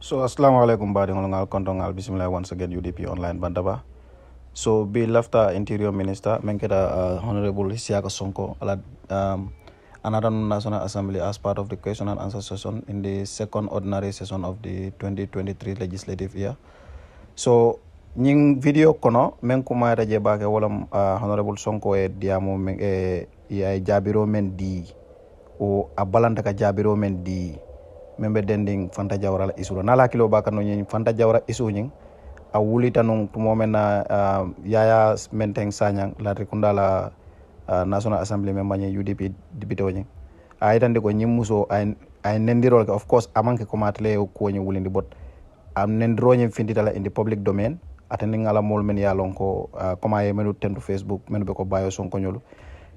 So assalamu alaikum badingolongal kontongal bismillah once again UDP online bandaba. So be lafta interior minister menkeda honorable Yahya Sonko ala another national assembly as part of the question and answer session in the second ordinary session of the 2023 legislative year. So nying video kono men kuma raje bake wala honorable Sonko e diamo men ya jabiro men di o abalanta ka jabiro men di membe dending Fanta Jawara la isu nala kilo baka no nyin Fanta Jawara isu nyin a wulita non tumo men na Yahya Menteng Sanyang Latrikunda la National Assembly member nyi UDP député nyi ay tande ko nyim muso ay nendirol of course amanke ko matle ko nyi wulindi bot am nendiro nyi finditala in the public domain atani ngala mol men ya lon ko koma ye menu tentu Facebook menu be ko bayo Sonko nyolu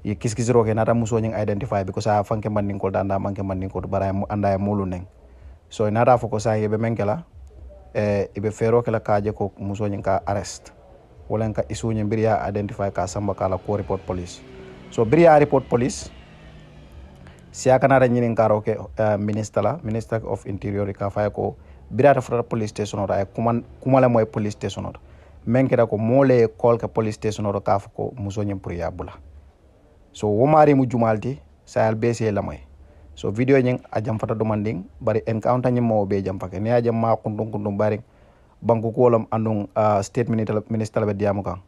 ye kiskisiro ke nata muso nying identify because a fanke mandin ko danda manke mandin ko bara anda e molu neng so nata foko sa yebe menkela ibe fero kala kaje ko muso nying ka arrest wala ka isu nying biriya identify ka samba kala ko report police so biriya report police siya kanara nyinin karo ke minister of interior ka fay ko biriya ta police station ora kumala moy police station ora menkeda ko mole call ka police station ora ka fako muso nying pour ya bula so womari mu jumalti sayal bese lamay so video nying ajam fata demanding bari encounter nyim mo be jam pake ne ajam ma kundum bari banku ko lam andung state minister be diamu kan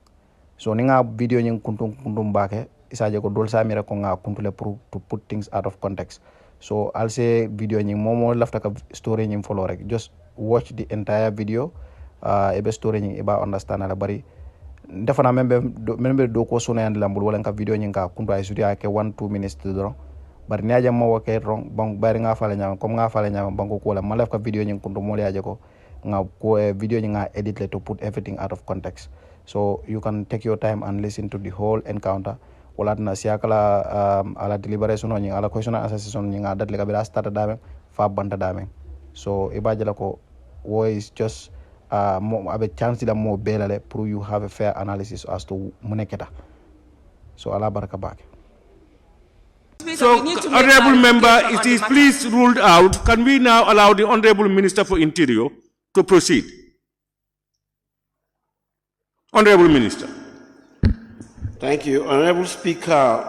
so ni nga video nying kundum bake isaje ko dol samira ko nga kuntule pour to put things out of context so I'll say video nying momo lafta ka story nying follow rek just watch the entire video ebe story nying iba understand ala bari defana membe do ko sona yand lambul wala ka video nyinga kunto ay studio ke 1-2 minutes do bar ni aja mo wake rong bang bari nga fala nyama comme nga fala nyama banko ko la malaf ka video nying kunto mo aja ko nga ko video nyinga edit le to put everything out of context so you can take your time and listen to the whole encounter wala na siakala ala deliberation nying ala question assessment nyinga dat le ka bela start dame fa banta dame so ibajala ko wo is just mo abe chance la mo belale pour you have a fair analysis as to muneketa so ala baraka baake. So, Honorable Member, it is please ruled out. Can we now allow the Honorable Minister for Interior to proceed? Honorable Minister. Thank you. Honorable Speaker,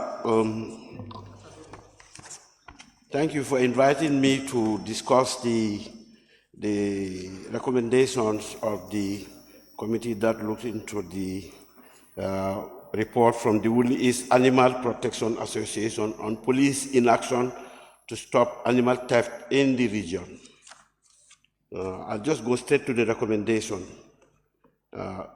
thank you for inviting me to discuss the recommendations of the committee that looked into the report from the Woolly East Animal Protection Association on police inaction to stop animal theft in the region. I'll just go straight to the recommendation.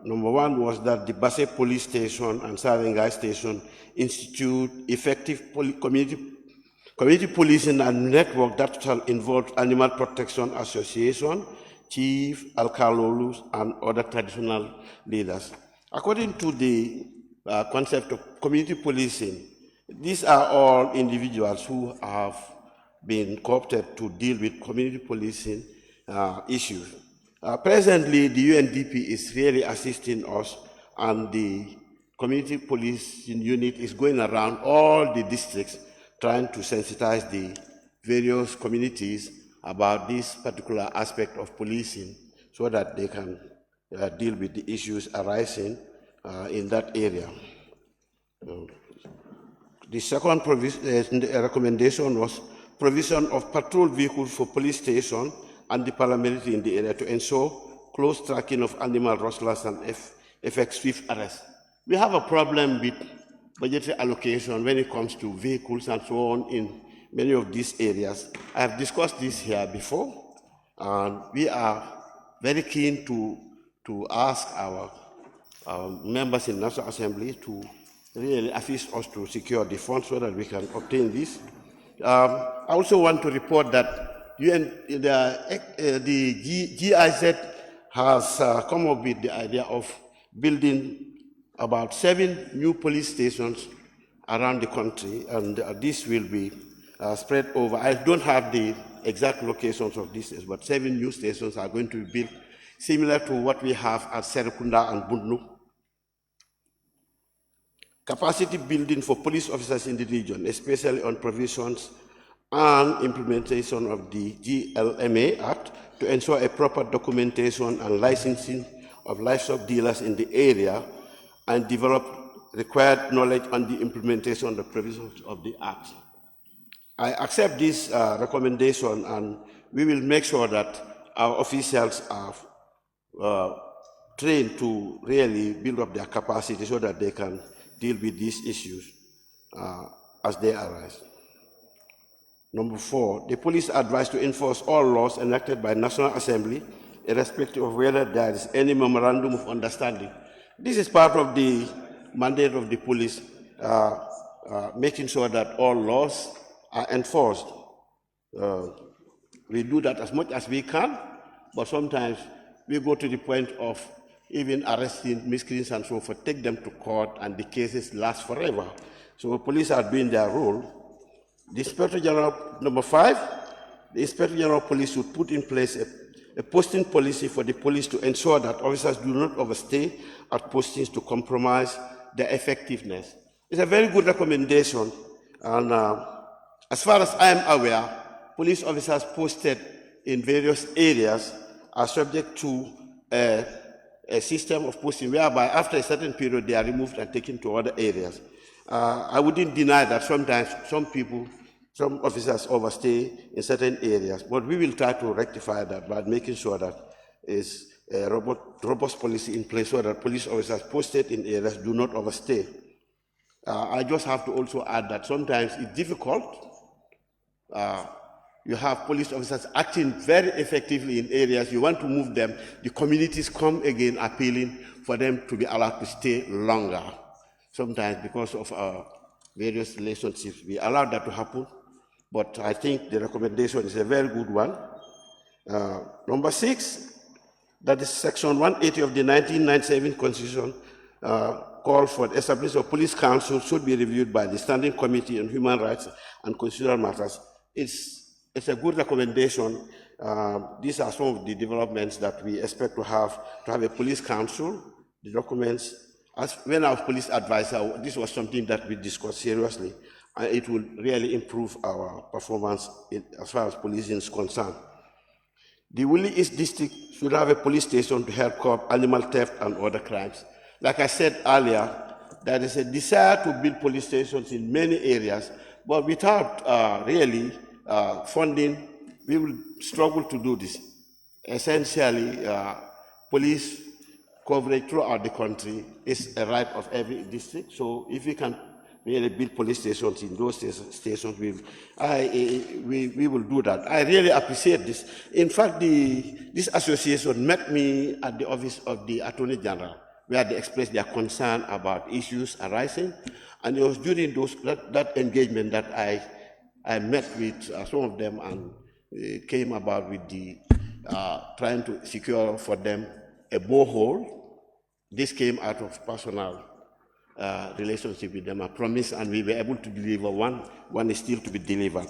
Number one was that the Basse Police Station and Sarengai Station institute effective community policing and network that shall involve Animal Protection Association, chief, alkalolus, and other traditional leaders. According to the concept of community policing, these are all individuals who have been co-opted to deal with community policing issues. Presently, the UNDP is really assisting us, and the community policing unit is going around all the districts trying to sensitize the various communities about this particular aspect of policing so that they can deal with the issues arising in that area. The second recommendation was provision of patrol vehicles for police station and the paramilitary in the area to ensure close tracking of animal rustlers and effect swift arrest. We have a problem with budgetary allocation when it comes to vehicles and so on in many of these areas. I have discussed this here before, and we are very keen to ask our members in National Assembly to really assist us to secure the funds so that we can obtain this. I also want to report that the GIZ has come up with the idea of building about 7 new police stations around the country, and this will be spread over. I don't have the exact locations of these, but 7 new stations are going to be built, similar to what we have at Latrikunda and Bundnu. Capacity building for police officers in the region, especially on provisions and implementation of the GLMA Act to ensure a proper documentation and licensing of livestock dealers in the area and develop required knowledge on the implementation of the provisions of the Act. I accept this recommendation, and we will make sure that our officials are trained to really build up their capacity so that they can deal with these issues as they arise. Number 4, the police are advised to enforce all laws enacted by National Assembly, irrespective of whether there is any memorandum of understanding. This is part of the mandate of the police, making sure that all laws are enforced. We do that as much as we can, but sometimes we go to the point of even arresting miscreants and so forth, take them to court, and the cases last forever. So police are doing their role. The Inspector General, number 5, the Inspector General of Police should put in place a posting policy for the police to ensure that officers do not overstay at postings to compromise their effectiveness. It's a very good recommendation, and as far as I am aware, police officers posted in various areas are subject to a system of posting whereby after a certain period they are removed and taken to other areas. I wouldn't deny that sometimes some officers overstay in certain areas, but we will try to rectify that by making sure that is a robust policy in place so that police officers posted in areas do not overstay. I just have to also add that sometimes it's difficult. You have police officers acting very effectively in areas, you want to move them, the communities come again appealing for them to be allowed to stay longer. Sometimes because of our various relationships, we allow that to happen, but I think the recommendation is a very good one. Number 6, that is Section 180 of the 1997 Constitution calls for the establishment of police council should be reviewed by the Standing Committee on Human Rights and Constitutional Matters. It's a good recommendation. These are some of the developments that we expect to have a police council. The documents, when I was police advisor, this was something that we discussed seriously, and it will really improve our performance as far as policing is concerned. The Woolly East District should have a police station to help curb animal theft and other crimes. Like I said earlier, there is a desire to build police stations in many areas, but without really funding, we will struggle to do this. Essentially, police coverage throughout the country is a right of every district. So if we can really build police stations in those stations, we will do that. I really appreciate this. In fact, this association met me at the office of the Attorney General, where they expressed their concern about issues arising. And it was during that engagement that I met with some of them and came about with the trying to secure for them a borehole. This came out of personal relationship with them, I promise, and we were able to deliver one. One is still to be delivered.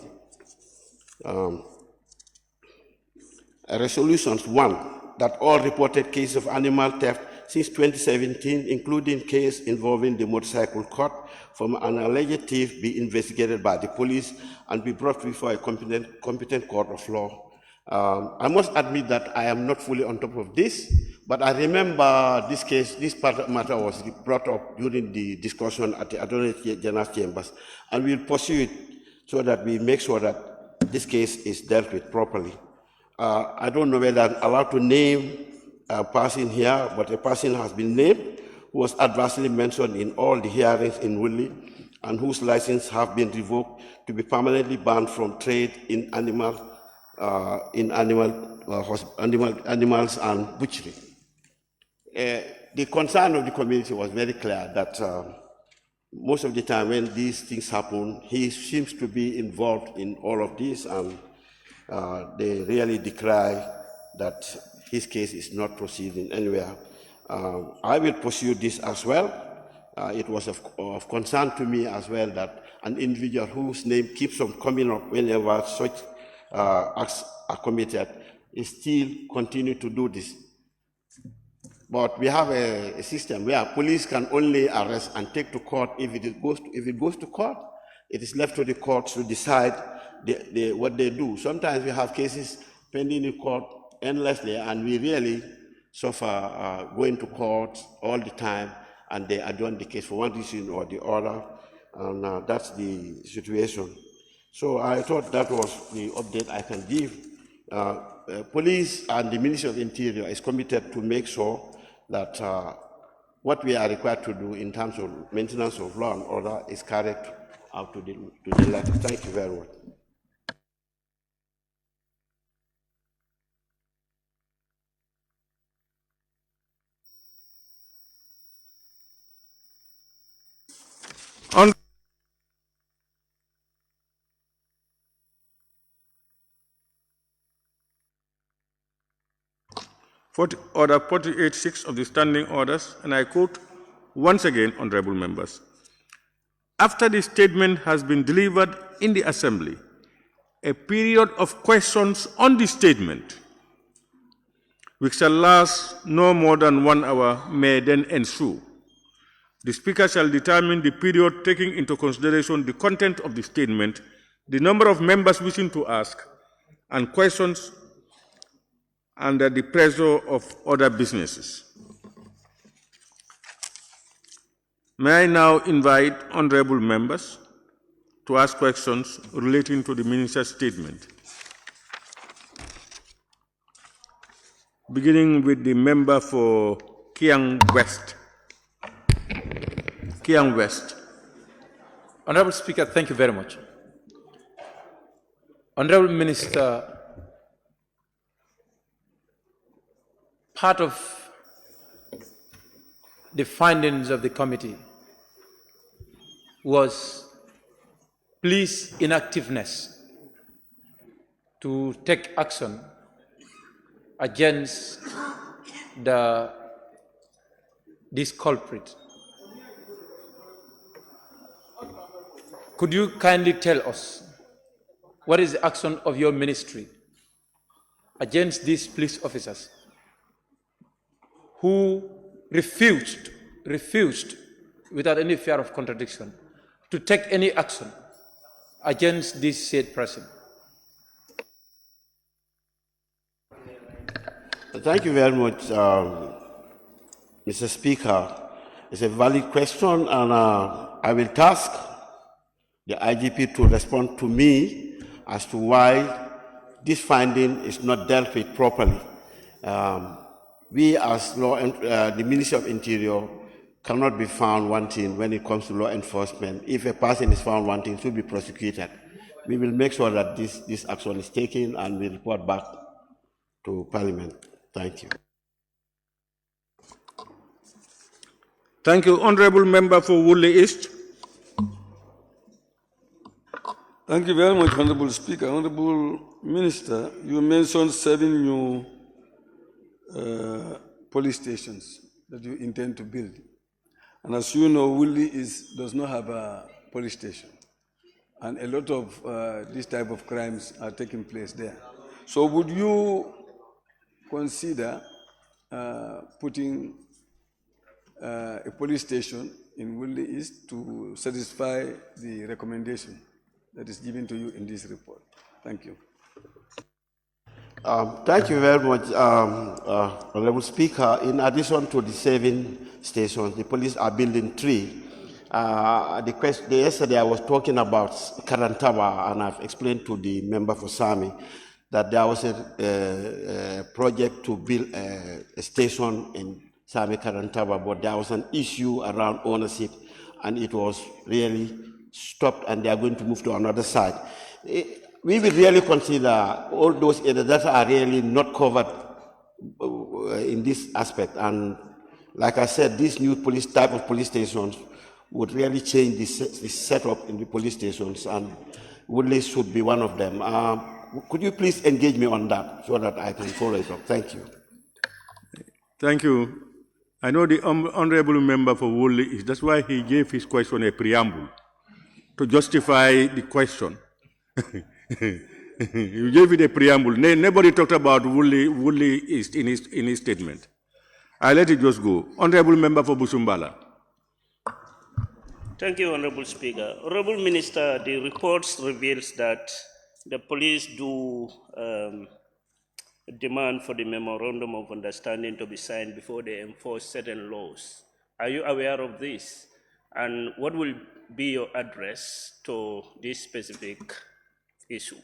Resolutions 1, that all reported cases of animal theft since 2017, including case involving the motorcycle caught from an alleged thief, be investigated by the police and be brought before a competent court of law. I must admit that I am not fully on top of this, but I remember this case, this matter was brought up during the discussion at the Attorney General's chambers, and we'll pursue it so that we make sure that this case is dealt with properly. I don't know whether I'm allowed to name a person here, but a person has been named who was adversely mentioned in all the hearings in Woolly and whose license have been revoked to be permanently banned from trade in animals and butchery. The concern of the community was very clear that most of the time when these things happen, he seems to be involved in all of this, and they really decry that his case is not proceeding anywhere. I will pursue this as well. It was of concern to me as well that an individual whose name keeps on coming up whenever such acts are committed is still continue to do this. But we have a system where police can only arrest and take to court if it goes to court. It is left to the courts to decide what they do. Sometimes we have cases pending in court endlessly, and we really suffer going to court all the time, and they adjourn the case for one reason or the other, and that's the situation. So I thought that was the update I can give. Police and the Ministry of Interior is committed to make sure that what we are required to do in terms of maintenance of law and order is carried out to the letter. Thank you very much. On Order 48.6 of the standing orders, and I quote once again, honorable members. After the statement has been delivered in the Assembly, a period of questions on the statement, which shall last no more than 1 hour, may then ensue. The Speaker shall determine the period taking into consideration the content of the statement, the number of members wishing to ask, and questions under the pressure of other businesses. May I now invite honorable members to ask questions relating to the Minister's statement. Beginning with the member for Kiang West. Kiang West. Honorable Speaker, thank you very much. Honorable Minister, part of the findings of the committee was police inactiveness to take action against this culprit. Could you kindly tell us what is the action of your ministry against these police officers who refused without any fear of contradiction to take any action against this said person? Thank you very much, Mr. Speaker. It's a valid question, and I will task the IGP to respond to me as to why this finding is not dealt with properly. We as the Ministry of Interior cannot be found wanting when it comes to law enforcement. If a person is found wanting, to be prosecuted. We will make sure that this action is taken and we report back to Parliament. Thank you. Thank you. Honorable member for Woodley East. Thank you very much, Honorable Speaker. Honorable Minister, you mentioned 7 new police stations that you intend to build. And as you know, Woodley does not have a police station. And a lot of this type of crimes are taking place there. So would you consider putting a police station in Woodley East to satisfy the recommendation that is given to you in this report? Thank you. Thank you very much, Honorable Speaker. In addition to the 7 stations, the police are building 3. Yesterday I was talking about Karantaba, and I've explained to the member for Sami that there was a project to build a station in Sami Karantaba, but there was an issue around ownership, and it was really stopped, and they are going to move to another site. We will really consider all those areas that are really not covered in this aspect. And like I said, this new type of police stations would really change the setup in the police stations, and Woodley should be one of them. Could you please engage me on that so that I can follow it up? Thank you. Thank you. I know the honorable member for Woodley East. That's why he gave his question a preamble to justify the question. You gave it a preamble. Nobody talked about Woodley East in his statement. I let it just go. Honorable member for Busumbala. Thank you, Honorable Speaker. Honorable Minister, the reports reveals that the police do demand for the memorandum of understanding to be signed before they enforce certain laws. Are you aware of this? And what will be your address to this specific issue?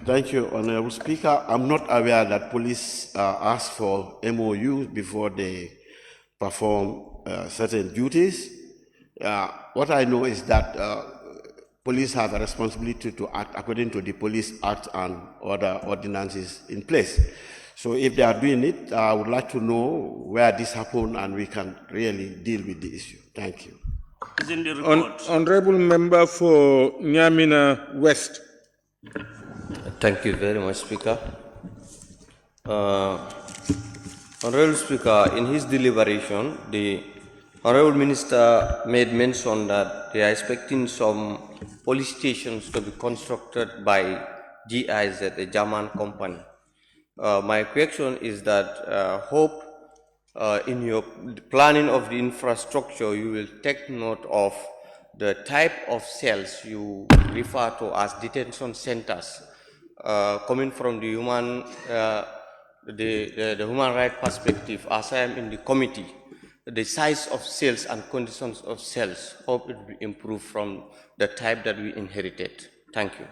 Thank you, Honorable Speaker. I'm not aware that police ask for MOUs before they perform certain duties. What I know is that police have a responsibility to act according to the Police Act and other ordinances in place. So if they are doing it, I would like to know where this happened and we can really deal with the issue. Thank you. Is in the report. Honorable Member for Nyamina West. Thank you very much, Speaker. Honorable Speaker, in his deliberation, the Honorable Minister made mention that they are expecting some police stations to be constructed by GIZ, a German company. My question is that hope in your planning of the infrastructure, you will take note of the type of cells you refer to as detention centers. Coming from the human rights perspective, as I am in the committee, the size of cells and conditions of cells, hope it will improve from the type that we inherited. Thank you.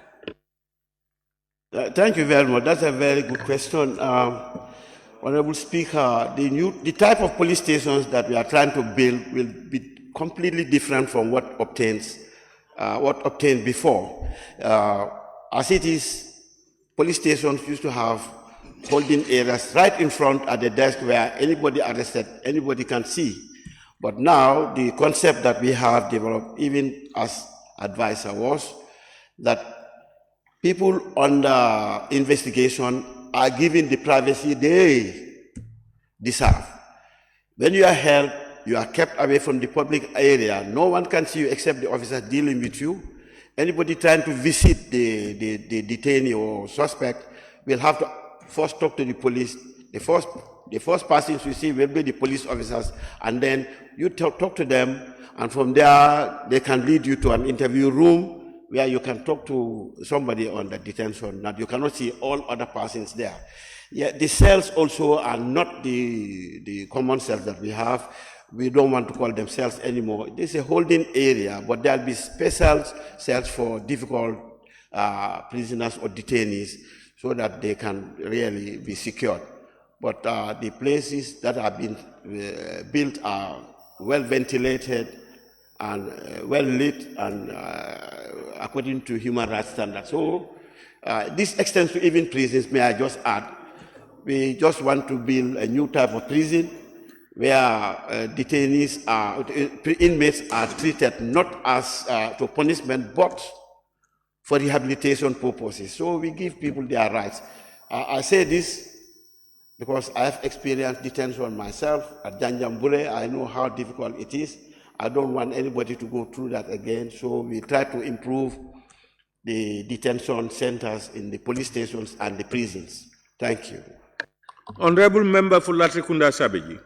Thank you very much. That's a very good question. Honorable Speaker, the type of police stations that we are trying to build will be completely different from what obtained before. As it is, police stations used to have holding areas right in front at the desk where anybody arrested, anybody can see. But now the concept that we have developed, even as advisor, was that people under investigation are given the privacy they deserve. When you are held, you are kept away from the public area. No one can see you except the officers dealing with you. Anybody trying to visit the detainee or suspect will have to first talk to the police. The first persons you see will be the police officers, and then you talk to them, and from there they can lead you to an interview room where you can talk to somebody on the detention. That you cannot see all other persons there. Yeah, the cells also are not the common cells that we have. We don't want to call them cells anymore. This is a holding area, but there'll be special cells for difficult prisoners or detainees so that they can really be secured. But the places that have been built are well ventilated and well lit and according to human rights standards. So this extends to even prisons, may I just add. We just want to build a new type of prison where inmates are treated not as to punishment, but for rehabilitation purposes. So we give people their rights. I say this because I have experienced detention myself at Janjambure. I know how difficult it is. I don't want anybody to go through that again. So we try to improve the detention centers in the police stations and the prisons. Thank you. Honorable Member for Latrikunda Sabiji.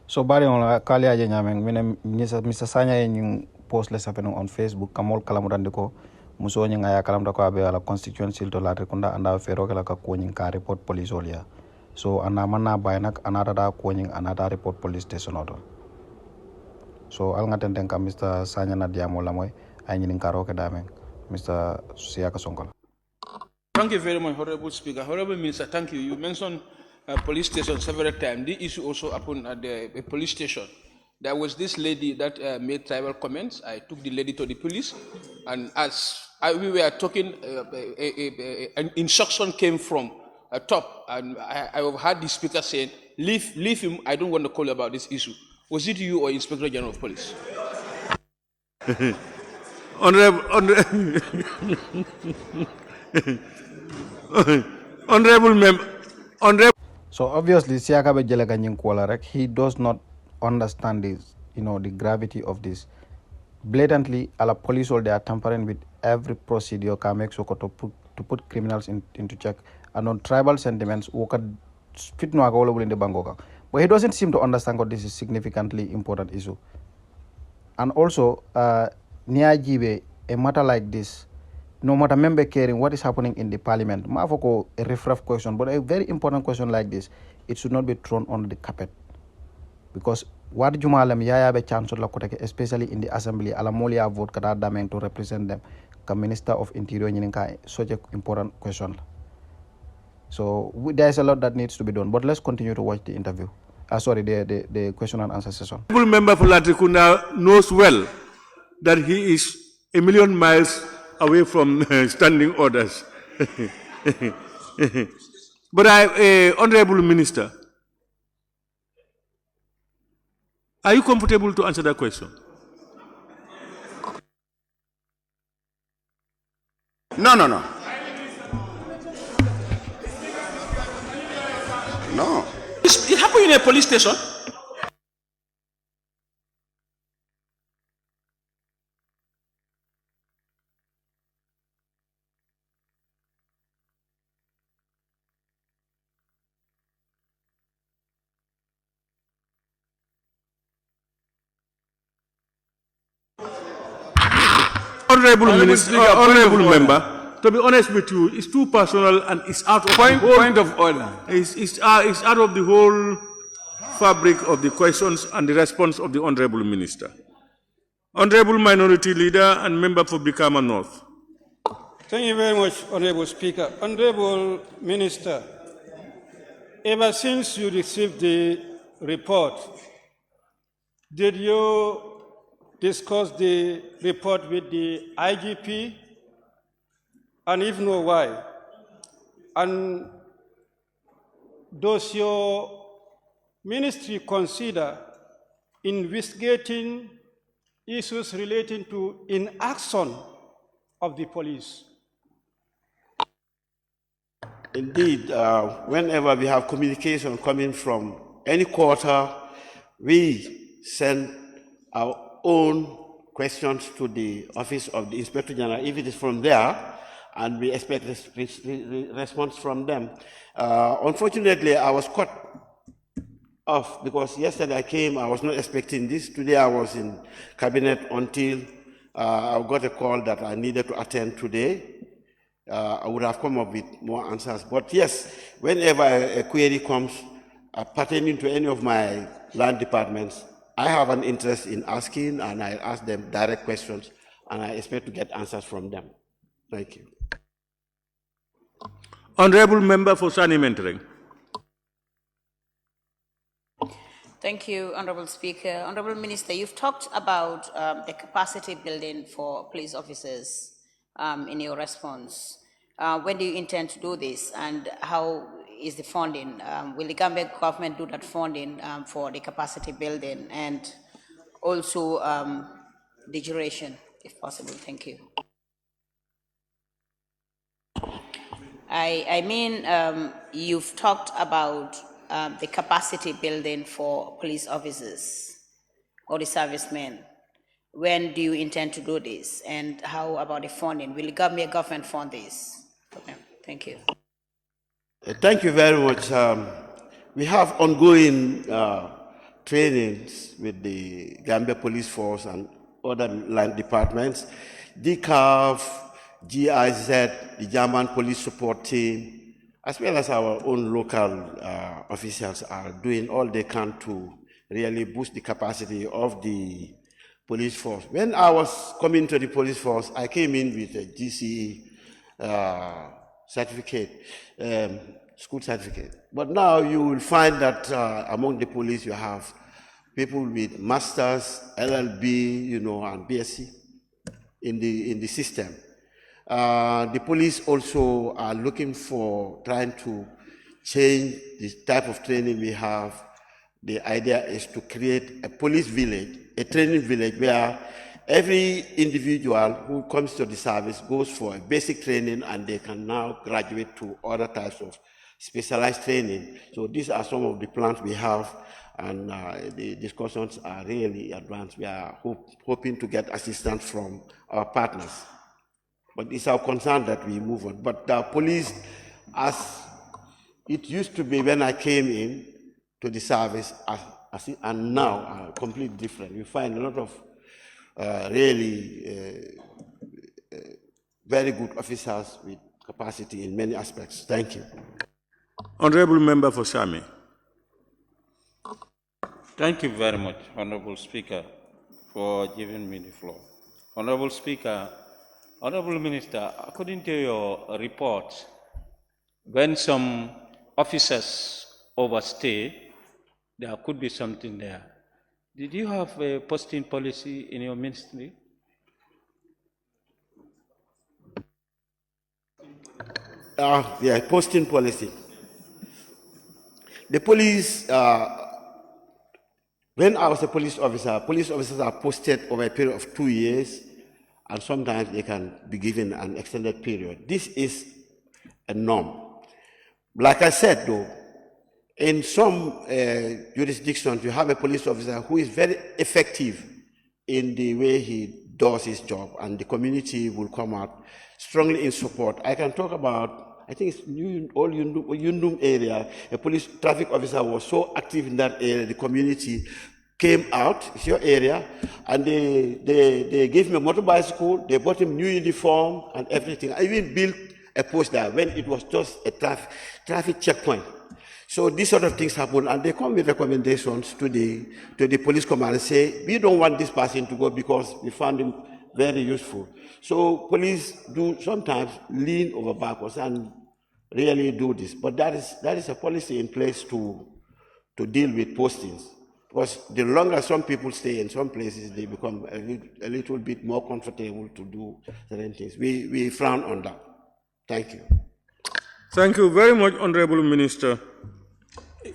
So bari on kali aja nyameng Mr. Sanyang yung post les happening on Facebook kamol kalamurandiko muso nyinga ya kalamdako abe ala constituency to Latrikunda anda fero kala ka koning ka report police olia. So anamana baynak anada koning anada report police station order. So al ngaten ka Mr. Sanyang na diamo lamoy ay nyinin karo ke dameng Mr. Siaka Sonko. Thank you very much, Honorable Speaker. Honorable Minister, thank you. You mentioned police station several times. The issue also happened at the police station. There was this lady that made tribal comments. I took the lady to the police, and as we were talking, an instruction came from top, and I heard the speaker saying, leave him, I don't want to call about this issue. Was it you or Inspector General of Police? Honorable Member. So obviously, Siakabe Jelega Nyinkwala, he does not understand this, the gravity of this. Blatantly, ala police all they are tampering with every procedure can make so to put criminals into check. And on tribal sentiments, fit no available in the Bangoka. But he doesn't seem to understand that this is a significantly important issue. And also, Niajibe, a matter like this, no matter member caring what is happening in the parliament, mafoko a riff-raff question, but a very important question like this, it should not be thrown on the carpet. Because what Jumalam Yahya be chance la koteke, especially in the assembly, alamolia vote kada dameng to represent them, the Minister of Interior nyininka such an important question. So there's a lot that needs to be done. But let's continue to watch the interview. The question and answer session. The member for Latrikunda knows well that he is a million miles away from standing orders. But Honorable Minister, are you comfortable to answer that question? No. No. It happened in a police station. Honorable Minister, Honorable Member, to be honest with you, it's too personal and it's out of point of order. It's out of the whole fabric of the questions and the response of the Honorable Minister. Honorable Minority Leader and Member for Brikama North. Thank you very much, Honorable Speaker. Honorable Minister, ever since you received the report, did you discuss the report with the IGP? And if no, why? And does your ministry consider investigating issues relating to inaction of the police? Indeed, whenever we have communication coming from any quarter, we send our own questions to the Office of the Inspector General, if it is from there, and we expect a response from them. Unfortunately, I was caught off because yesterday I came, I was not expecting this. Today I was in cabinet until I got a call that I needed to attend today. I would have come up with more answers. But yes, whenever a query comes pertaining to any of my land departments, I have an interest in asking, and I ask them direct questions, and I expect to get answers from them. Thank you. Honorable Member for Yahya Menteng. Thank you, Honorable Speaker. Honorable Minister, you've talked about the capacity building for police officers in your response. When do you intend to do this, and how is the funding? Will the Gambia government do that funding for the capacity building, and also the duration, if possible? Thank you. I mean, you've talked about the capacity building for police officers or the servicemen. When do you intend to do this, and how about the funding? Will the Gambia government fund this? Okay. Thank you. Thank you very much. We have ongoing trainings with the Gambia Police Force and other land departments, DCAF, GIZ, the German Police Support Team, as well as our own local officials are doing all they can to really boost the capacity of the police force. When I was coming to the police force, I came in with a GCE certificate, school certificate. But now you will find that among the police you have people with masters, LLB, and BSc in the system. The police also are looking for trying to change the type of training we have. The idea is to create a police village, a training village where every individual who comes to the service goes for a basic training and they can now graduate to other types of specialized training. So these are some of the plans we have, and the discussions are really advanced. We are hoping to get assistance from our partners. But it's our concern that we move on. But the police, as it used to be when I came in to the service, and now are completely different. We find a lot of really very good officers with capacity in many aspects. Thank you. Honorable Member for Sami. Thank you very much, Honorable Speaker, for giving me the floor. Honorable Speaker, Honorable Minister, according to your report, when some officers overstay, there could be something there. Did you have a posting policy in your ministry? Yeah, posting policy. The police, when I was a police officers are posted over a period of 2 years, and sometimes they can be given an extended period. This is a norm. Like I said, though, in some jurisdictions, you have a police officer who is very effective in the way he does his job, and the community will come out strongly in support. I can talk about, I think it's Yundum area, a police traffic officer was so active in that area, the community came out, it's your area, and they gave him a motor bicycle, they bought him new uniform and everything. I even built a post there when it was just a traffic checkpoint. So these sort of things happen, and they come with recommendations to the police command and say, we don't want this person to go because we found him very useful. So police do sometimes lean over backwards and really do this. But that is a policy in place to deal with postings. Because the longer some people stay in some places, they become a little bit more comfortable to do certain things. We frown on that. Thank you. Thank you very much, Honorable Minister,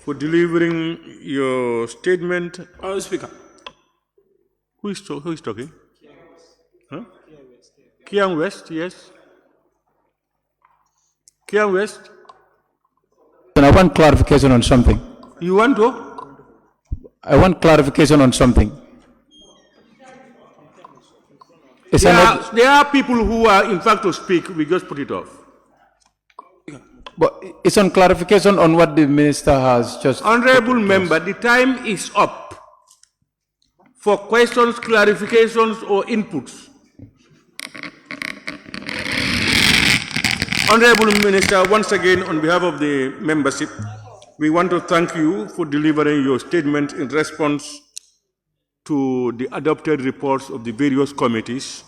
for delivering your statement. Speaker. Who is talking? Huh? Kiang West, yes. Kiang West. I want clarification on something. You want to? I want clarification on something. There are people who are, in fact, to speak. We just put it off. But it's on clarification on what the minister has just... Honorable Member, the time is up for questions, clarifications, or inputs. Honorable Minister, once again, on behalf of the membership, we want to thank you for delivering your statement in response to the adopted reports of the various committees